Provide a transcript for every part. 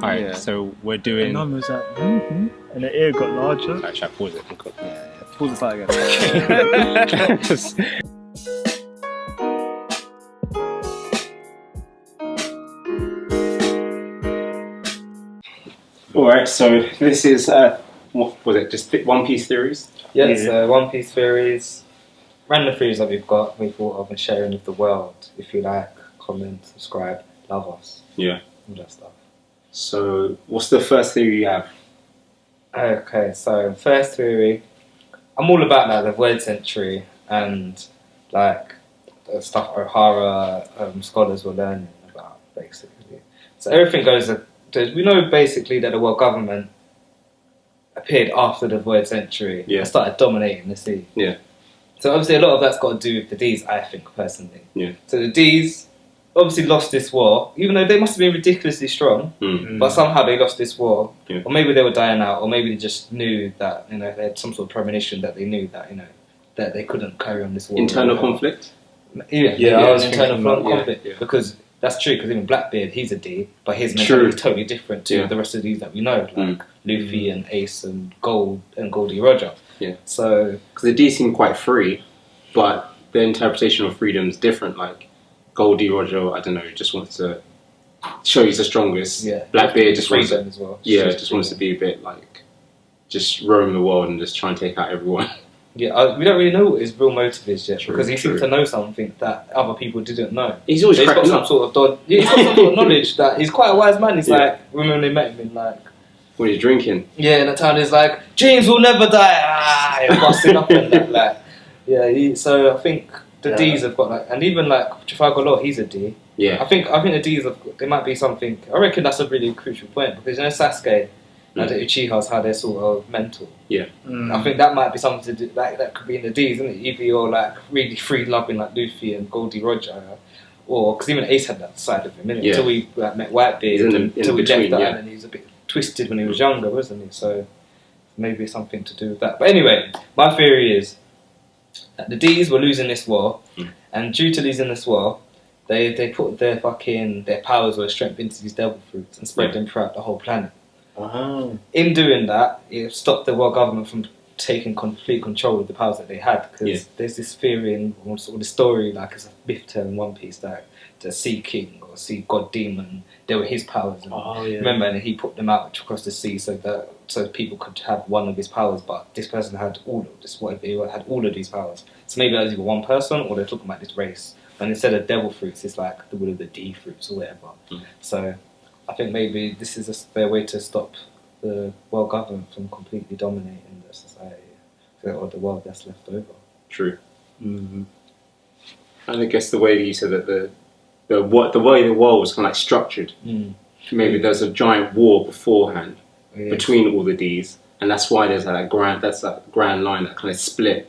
Alright, Yeah. so we're The doing. nun was like, and the ear got larger. Alright, shall I pause it? Pause the start again. Alright, so this is what was it? Just One Piece theories? Yeah, Yeah. so One Piece theories, random theories that we've got, we thought of and sharing with the world. If you like, comment, subscribe, love us, Yeah. all that stuff. So what's the first theory you have? Okay, so first theory, I'm all about like the word century and like the stuff O'Hara scholars were learning about, basically. So everything goes. We know basically that the world government appeared after the word century Yeah. and started dominating the sea. Yeah. So obviously a lot of that's got to do with the D's, I think, personally. Yeah. So the D's obviously lost this war, even though they must have been ridiculously strong, but somehow they lost this war. Yeah. Or maybe they were dying out, or maybe they just knew that, they had some sort of premonition that they knew that, that they couldn't carry on this war. Internal conflict? Yeah, I was internal thinking that, conflict. yeah. Because that's true, because even Blackbeard, he's a D, but his True. mentality is totally different to Yeah. the rest of these that we know, like Luffy and Ace and Goldie Roger. Yeah. So Because the D seem quite free, but the interpretation of freedom is different. Like Goldie Roger, I don't know, just wants to show he's the strongest. yeah, Blackbeard just wants to, freedom as well. just wants to be a bit like, just roam the world and just try and take out everyone. Yeah, we don't really know what his real motive is yet, True, because he seems true. to know something that other people didn't know. He's always He's got cracking some up sort of he's got some sort of knowledge that he's quite a wise man. He's Yeah. like, remember when they met him in like, when he's drinking. yeah, in the town, he's like, dreams will never die. Ah, he's busting up and that, like, yeah. So I think the Yeah. D's have got like, and even like Trafalgar Law, he's a D. Yeah. I think the D's have, there might be something. I reckon that's a really crucial point, because Sasuke and the Uchihas, how they're sort of mental. I think that might be something to do. Like that could be in the D's, isn't it? Either you're like really free loving like Luffy and Goldie Roger, or because even Ace had that side of him, innit? Yeah. Until we like, met Whitebeard, He's in until we between, left that, yeah. and he was a bit twisted when he was younger, wasn't he? So maybe something to do with that. But anyway, my theory is that the D's were losing this war, and due to losing this war, they put their powers or strength into these devil fruits and spread them throughout the whole planet. Oh. In doing that, it stopped the world government from taking complete control of the powers that they had, because there's this theory and sort of the story, like it's a myth tale in One Piece, that the Sea King or Sea God Demon, they were his powers. And remember, and he put them out across the sea so people could have one of his powers, but this person had all of this. What if they had all of these powers? So maybe that was either one person or they're talking about this race. And instead of devil fruits, it's like the will of the D fruits or whatever. So I think maybe this is their way to stop the world government from completely dominating the society or the world that's left over. True. Mm-hmm. And I guess the way that you said that the way the world was kind of like structured, maybe there's a giant war beforehand between all the D's, and that's why there's that grand line that kind of split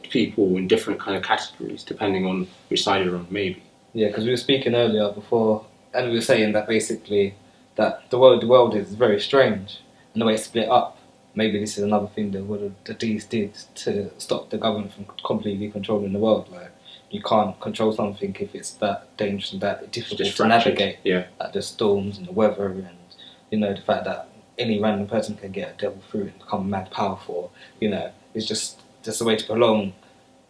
people in different kind of categories depending on which side you're on, maybe. Yeah, because we were speaking earlier before, and we were saying that basically that the world is very strange, and the way it's split up. Maybe this is another thing that what the D's did to stop the government from completely controlling the world. Like, you can't control something if it's that dangerous and that difficult Just to fractured. navigate. Yeah. Like the storms and the weather, and the fact that any random person can get a devil fruit and become mad powerful. It's just a way to prolong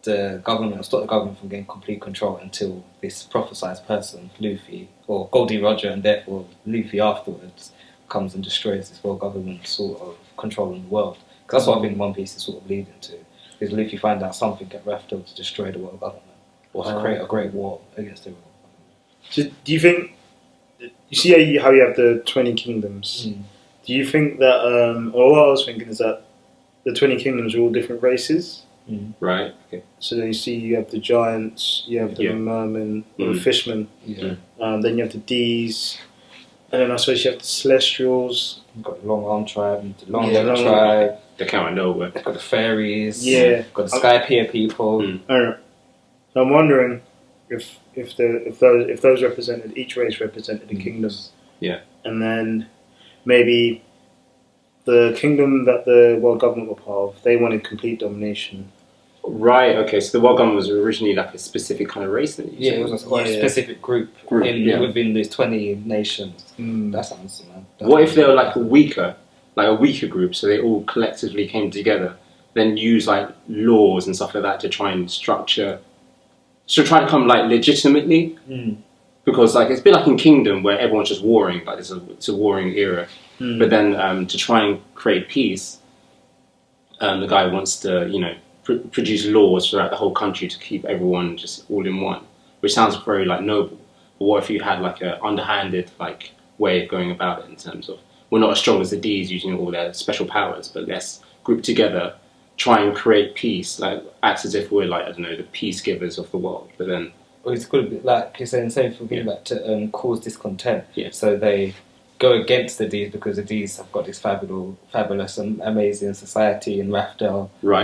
the government, or stop the government from getting complete control until this prophesized person, Luffy, or Goldie Roger, and therefore Luffy afterwards, comes and destroys this world government sort of controlling the world. Because that's what I think One Piece is sort of leading to. Is Luffy find out something at Raftel to destroy the world government, or to create a great war against the world government. So do you think, you see how you have the 20 kingdoms, do you think that, or what I was thinking is that the 20 kingdoms are all different races? Right. Okay. So you see you have the giants, you have the mermen, or the fishmen, then you have the D's, and then I suppose you have the celestials. You've got the Long Arm tribe, the Long Yeah, Arm Long tribe, They come out of nowhere. you've got the fairies, Yeah. you've got the Sky Pier people. I don't know. So I'm wondering if those represented, each race represented a kingdom. Yeah. And then maybe the kingdom that the world government were part of, they wanted complete domination. Right. Okay. So the world government was originally like a specific kind of race. Then you Yeah, said? it was a specific group within these 20 nations. That sounds mad. What if they were like a weaker group, so they all collectively came together, then use like laws and stuff like that to try and structure, to try to come like legitimately, because like it's a bit like in Kingdom where everyone's just warring, like it's a warring era, but then to try and create peace, the guy wants to produce laws throughout the whole country to keep everyone just all in one, which sounds very like noble. But what if you had like a underhanded like way of going about it in terms of we're not as strong as the D's using all their special powers, but let's group together, try and create peace, like act as if we're like, I don't know, the peace givers of the world. But then, or it's good to be like you're saying, same for being like to cause discontent. Yeah. So they go against the D's because the D's have got this fabulous and amazing society in Raftel. Right.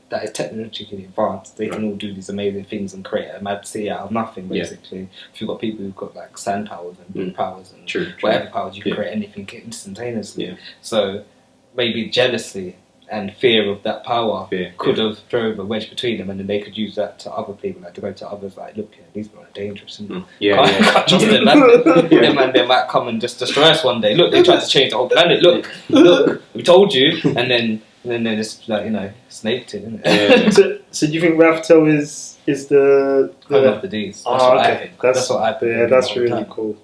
That is technologically advanced. They can all do these amazing things and create a mad city out of nothing. Basically, if you've got people who've got like sand powers and wind powers and whatever powers, you can create anything instantaneously. Yeah. So maybe jealousy and fear of that power could have drove a wedge between them, and then they could use that to other people, like to go to others, like, look, these people are dangerous, and can't trust them, man. They might come and just destroy us one day. Look, they tried to change the whole planet. Look, we told you, and then they're just like snaked it, isn't it? So do you think Raftel is the of the D's? That's what I think. That's what I think. Yeah, that's really cool.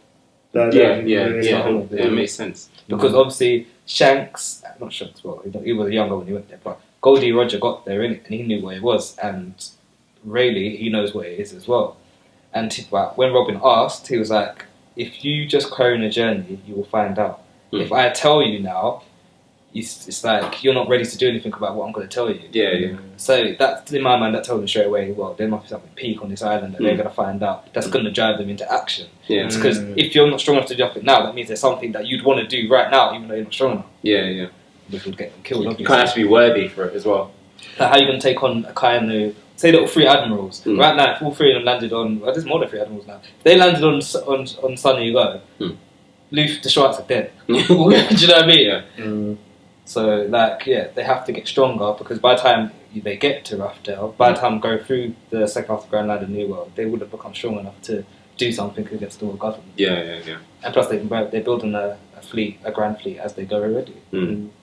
It makes sense. Because obviously Shanks, not Shanks, well, he was younger when he went there, but Goldie Roger got there in it, and he knew what it was, and really he knows what it is as well. And when Robin asked, he was like, if you just carry on a journey, you will find out. If I tell you now, it's like you're not ready to do anything about what I'm going to tell you. Yeah. So that's in my mind. That told me straight away. Well, there must be something peak on this island that they're going to find out. That's going to drive them into action. Yeah. Because if you're not strong enough to do it now, that means there's something that you'd want to do right now, even though you're not strong enough. Yeah. Which would get them killed. You kind of have to be worthy for it as well. Like how are you going to take on a kind say little 3 admirals right now? If all 3 of them landed on, well, there's more than 3 admirals now. If they landed on Sunny Go, Luth the Strikes are dead. Do you know what I mean? Yeah. So, they have to get stronger because by the time they get to Raftel, by the time they go through the second half of Grand Line and New World, they would have become strong enough to do something against the world government. Yeah. And plus, they're building a grand fleet as they go already.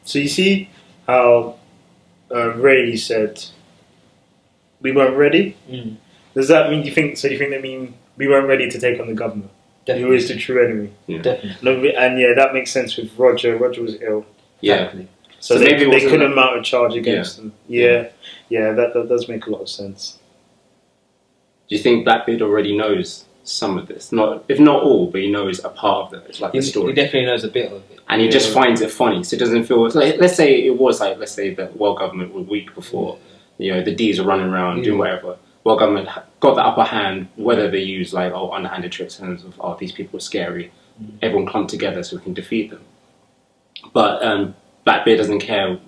So you see how Rayleigh said we weren't ready? Does that mean, do you think they mean we weren't ready to take on the government? Definitely. Who is the true enemy? Yeah. Definitely. And that makes sense with Roger. Roger was ill. Exactly. So maybe they couldn't mount a charge against them. Yeah, that does make a lot of sense. Do you think Blackbeard already knows some of this? If not all, but he knows a part of it. It's like the story. He definitely knows a bit of it. And he just finds it funny, so it doesn't feel... let's say the world government was weak before. The D's are running around, doing whatever. World government got the upper hand, whether they use underhanded tricks in terms of, these people are scary. Everyone clump together so we can defeat them. But Blackbeard doesn't care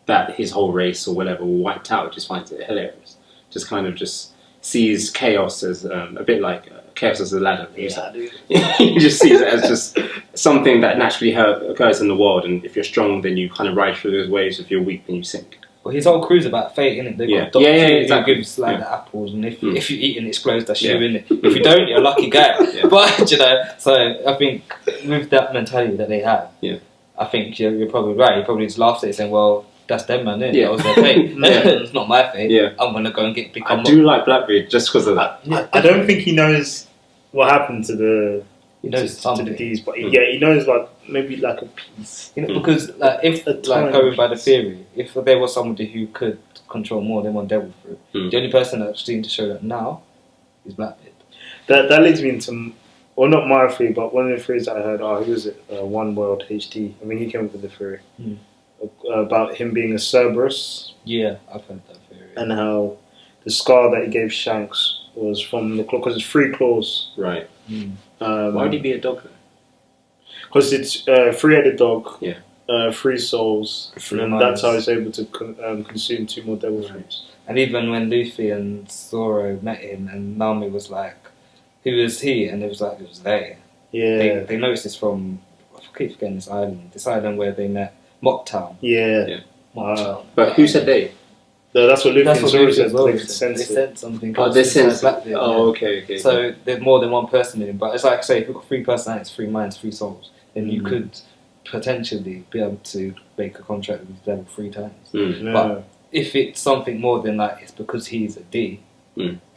that his whole race or whatever were wiped out, just finds it hilarious. Just kind of just sees chaos as a bit like chaos as a ladder. He just sees it as just something that naturally occurs in the world, and if you're strong, then you kind of ride through those waves. If you're weak, then you sink. Well, his whole crew's about fate, innit? They've got Doctor exactly. who gives the apples, and if you eat and it explodes, that's you, innit? If you don't, you're a lucky guy. But so I think with that mentality that they have, I think you're probably right. He probably just laughs at it, saying, "Well, that's them, man. Innit? That was their fate. It's not my fate. I'm gonna go and become." I do like Blackbeard just because of that. I don't think he knows what happened to the. He knows to the D's, but he knows maybe a piece. Because if going by the theory, if there was somebody who could control more than one devil fruit, the only person that seems to show that now is Blackbeard. That leads me into, well, not my theory, but one of the theories that I heard. Who was it? One World HD. I mean, he came up with the theory about him being a Cerberus. Yeah, I've heard that theory. And how the scar that he gave Shanks was from the claw, because it's 3 claws. Right. Why would he be a dog then? Because it's 3-headed dog, 3 souls, and minds. that's how he's able to consume 2 more devil fruits. And even when Luffy and Zoro met him, and Nami was like, "Who is he?" and it was like, it was they. Yeah. They noticed this from, I keep forgetting this island where they met, Mocktown. Yeah. Mocktown. But who said they? That's what That's what Luthien Luthien said. Zora They could said. They sense it. said something. Oh, else they inside sense. Blackbeard, Oh, okay. So there's more than one person in him. But it's like, say, if you've got 3 personalities, 3 minds, 3 souls, then you could potentially be able to make a contract with the devil 3 times. Mm. But if it's something more than that, it's because he's a D.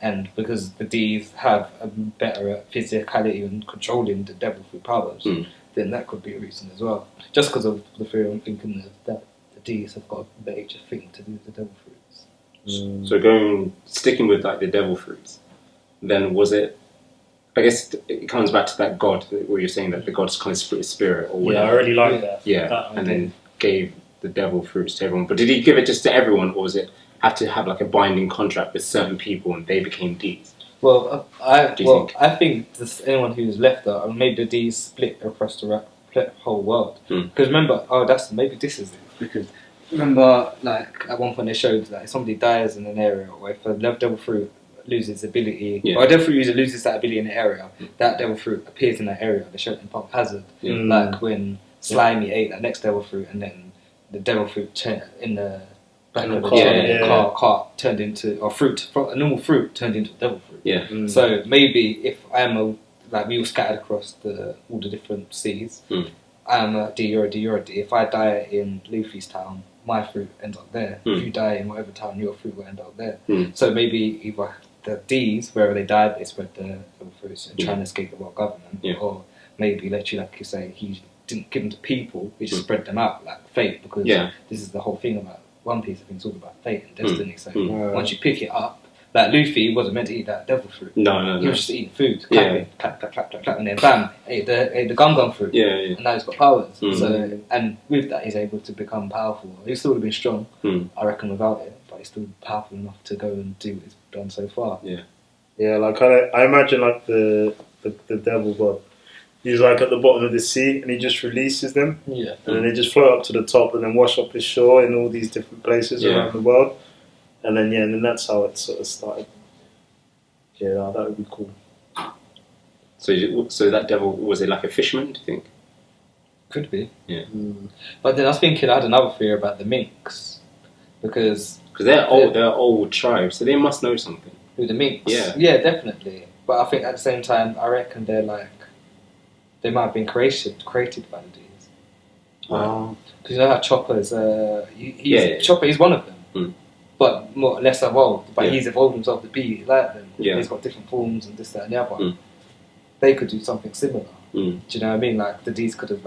And because the D's have a better physicality and controlling the devil through powers, then that could be a reason as well. Just because of the fear, I'm thinking that the D's have got a major thing to do with the devil fruits. So sticking with like the devil fruits, then was it? I guess it comes back to that God, where you're saying that the God's kind of split his spirit, or Yeah, I whatever. really like that. Yeah, That and idea. then gave the devil fruits to everyone. But did he give it just to everyone, or was it have to have like a binding contract with certain people and they became D's? Well, I think? think this, anyone who's left there, or maybe the D's split across the whole world. Because remember, maybe this is it. Because remember, like at one point they showed that if somebody dies in an area, or if a devil fruit loses ability, or a devil fruit user loses that ability in an area, that devil fruit appears in that area. They showed it in Pump Hazard, like when Slimy ate that next devil fruit, and then the devil fruit in the back of the car turned into a normal fruit turned into a devil fruit. Yeah. So maybe if I'm we all scattered across all the different seas, I'm a D, you're a D, you're a D. If I die in Luffy's town, my fruit ends up there. If you die in whatever town, your fruit will end up there. So maybe either the D's, wherever they died, they spread the devil fruits and trying to escape the world government, or maybe literally, like you say, he didn't give them to people, he just spread them out like fate, because this is the whole thing about One Piece. I think it's all about fate and destiny. So once you pick it up, like Luffy wasn't meant to eat that devil fruit. No. He was just eating food, clapping, clap, and then bam, ate the gum fruit. And now he's got powers. So, and with that, he's able to become powerful. He still would have been strong, I reckon, without it, but he's still powerful enough to go and do what he's done so far. Yeah, like I imagine like the devil god. He's like at the bottom of the sea, and he just releases them, and then they just float up to the top, and then wash up his shore in all these different places around the world, and then that's how it sort of started. Yeah, that would be cool. So that devil, was it like a fisherman? Do you think? Could be. Yeah. But then I was thinking, I had another fear about the minks, because they're old tribes, so they must know something. Who, the minks? Yeah, definitely. But I think at the same time, I reckon they might have been created by the D's. Because you know how Chopper's Chopper is one of them, but less evolved. But he's evolved himself to be like them. He's got different forms and this, that, and the other. They could do something similar. Do you know what I mean? Like the D's could have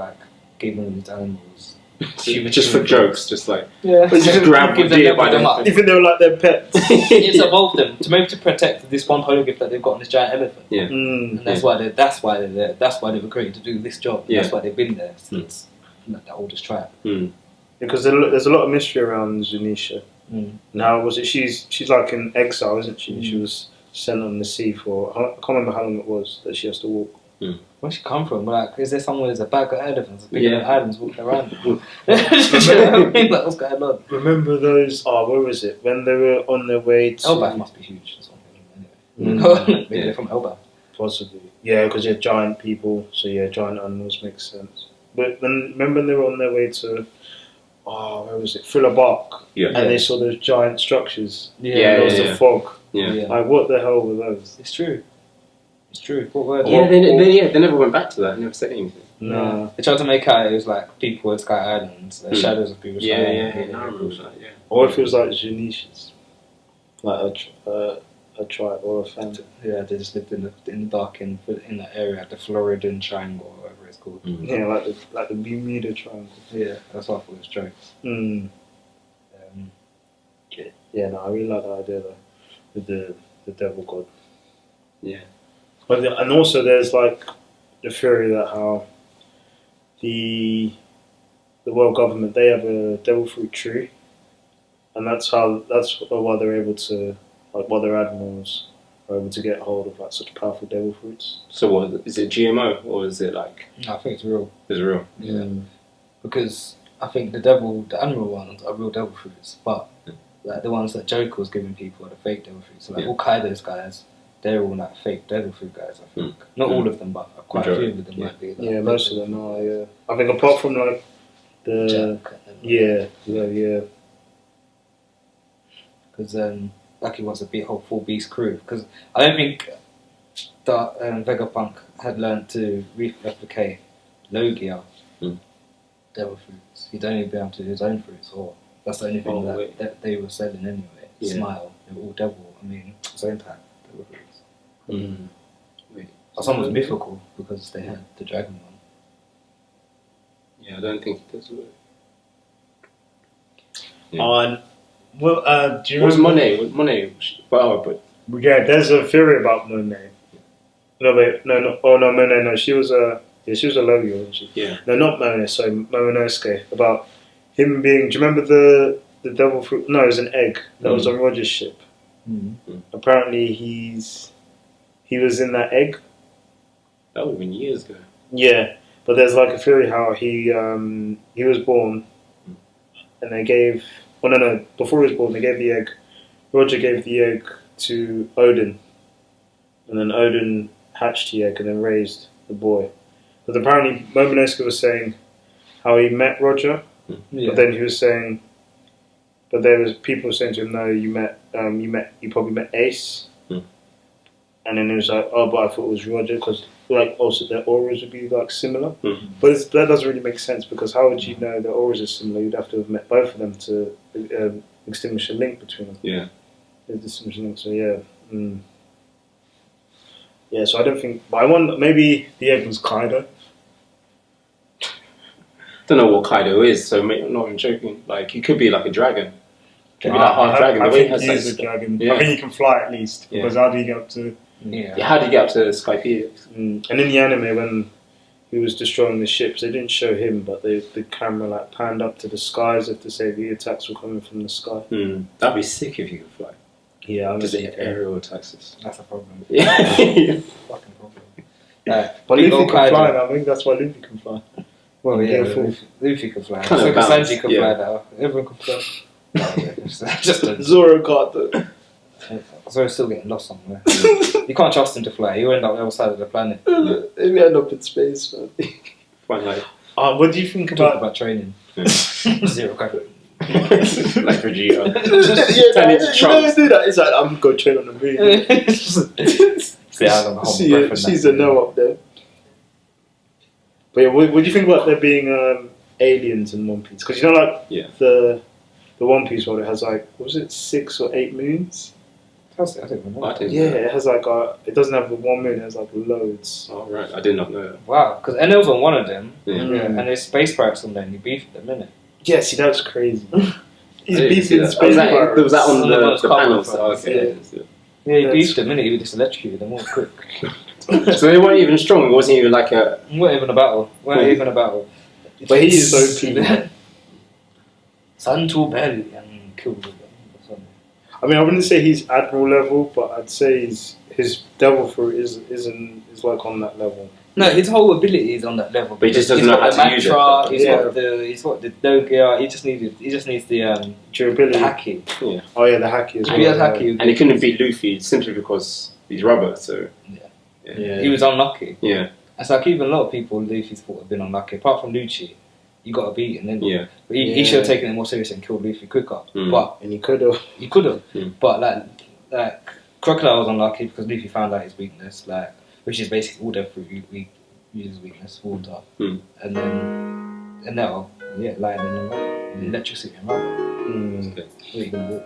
given them these animals. Just for jokes, just like just grab give them by them up. Even they were like their pets. It's evolved them to protect this one hieroglyph that they've got on this giant elephant. And that's why they're there. That's why they were created to do this job. That's why they've been there since the oldest tribe. Because there's a lot of mystery around Zunisha. And how was it? She's like in exile, isn't she? She was sent on the sea for I can't remember how long it was that she has to walk. Where's she come from? Like, is there somewhere there's a bag of elephants, bigger than islands walking around? You know what I mean? Like, what's going on? Remember those? Where was it? When they were on their way to Elbaf must be huge. Anyway. Maybe they're from Elbaf. Possibly, yeah, because you're giant people, so giant animals makes sense. But then remember when they were on their way to where was it? Thriller Bark, and they saw those giant structures. There was the fog. Like, what the hell were those? It's true. What were they? They never went back to that. They never said anything. No. They tried to make out it was like people at Sky Islands, the shadows of people. I remember that. Yeah. Or if it was like Junishas, like a tribe or a family. Yeah, they just lived in the dark in that area, the Floridan Triangle, or whatever it's called. Yeah, like the Bermuda Triangle. Yeah, that's why I thought it was jokes. Yeah, no, I really like that idea though, with the devil god. Yeah. And also there's like the theory that how the world government, they have a devil fruit tree, and that's why they're able to, like, why their admirals are able to get hold of like such powerful devil fruits. So what is it, GMO, or is it like? I think it's real. It's real. Yeah. Because I think the animal ones are real devil fruits, but like the ones that Joker was giving people are the fake devil fruits. So like all Kaido's guys, they're all like fake devil fruit guys, I think. Not all of them, but quite a few of them might be. Like, Most of them are, yeah. I think apart from like the... Jack. Yeah. because Lucky wants a whole full beast crew. Because I don't think that Vegapunk had learned to replicate Logia devil fruits. He'd only be able to do his own fruits, or that's the only thing that they were selling anyway. Yeah. Smile, they were all devil. I mean, same pack devil fruits. Some was mythical because they had the dragon one. Yeah, I don't think it does work. Yeah. Do you What was remember? Monet? But Yeah, there's a theory about Monet. No, wait, no. Oh no, Monet. No, she was a Logia, wasn't she? Yeah. No, not Monet. Sorry, Momonosuke. About him being. Do you remember the devil fruit? No, it was an egg that was on Roger's ship. Apparently, he was in that egg. That would have been years ago. Yeah, but there's like a theory how he was born, and they gave. Oh no! Before he was born, they gave the egg. Roger gave the egg to Odin, and then Odin hatched the egg and then raised the boy. But apparently, Momonosuke was saying how he met Roger, but then he was saying, but there was people saying to him, "No, you probably met Ace." And then it was like, oh, but I thought it was Roger because, like, also their auras would be like similar. But that doesn't really make sense because how would you know their auras are similar? You'd have to have met both of them to extinguish a link between them. Yeah. Distinguish a link. So yeah. Yeah. So I don't think. But I wonder maybe the egg was Kaido. Don't know what Kaido is, so I'm not even joking. Like, he could be like a dragon. Could be like half I dragon. think he is a dragon. Yeah. I think he can fly at least. Because how do you get up to? Yeah. How do you get up to Skypiea? And in the anime, when he was destroying the ships, they didn't show him, but the camera like panned up to the sky as if to say the attacks were coming from the sky. That'd be sick if you could fly. Yeah, just aerial attacks. That's a problem. Yeah. Fucking problem. But Luffy can fly now. I think that's why Luffy can fly. Well, yeah, Luffy can fly. Kind of Sanji can fly now. Everyone can fly. Just a Zoro can't though. Zoro's still getting lost somewhere. You can't trust him to fly. He'll end up on the other side of the planet. Maybe end up in space, man. Fine, like. What do you think about training? Zero gravity. Like Vegeta. Turn into Trunks. Do that. It's like I'm going to train on the moon. She's a no up there. But yeah, what do you think about there being aliens in One Piece? Because you know, like the One Piece world, it has like, what was it, 6 or 8 moons? I don't know. It has like it doesn't have the one moon, it has like loads. Oh right, I did not know that. Wow, because Enel's on one of them, and there's space pirates on there, and you beef them, innit? Yeah, see, that's crazy. He's beefing the space pirates. Was that on the panel? Okay. Yeah, he beefed them, innit? He just electrocuted them all quick. So they weren't even strong. It wasn't even like a. Weren't even a battle. But he is OP. Santo Belly and killed them. I mean, I wouldn't say he's Admiral level, but I'd say his Devil Fruit is like on that level. No, his whole ability is on that level. But he just doesn't know how to use it. He's got the Logia. He just needs the durability. The Haki. Yeah. Oh yeah, the Haki as well. He has Haki, and he couldn't beat Luffy simply because he's rubber. So yeah. He was unlucky. Yeah. It's like even a lot of people Luffy's thought have been unlucky. Apart from Lucci, you got to beat him. Then but he should have taken it more seriously and killed Luffy quicker. And he could have. He could have. But like Crocodile was unlucky because Luffy found out his weakness, which is basically all Devil Fruit uses weakness, water. And then Enel, lying in the electricity and rubber. Okay. What are you gonna do?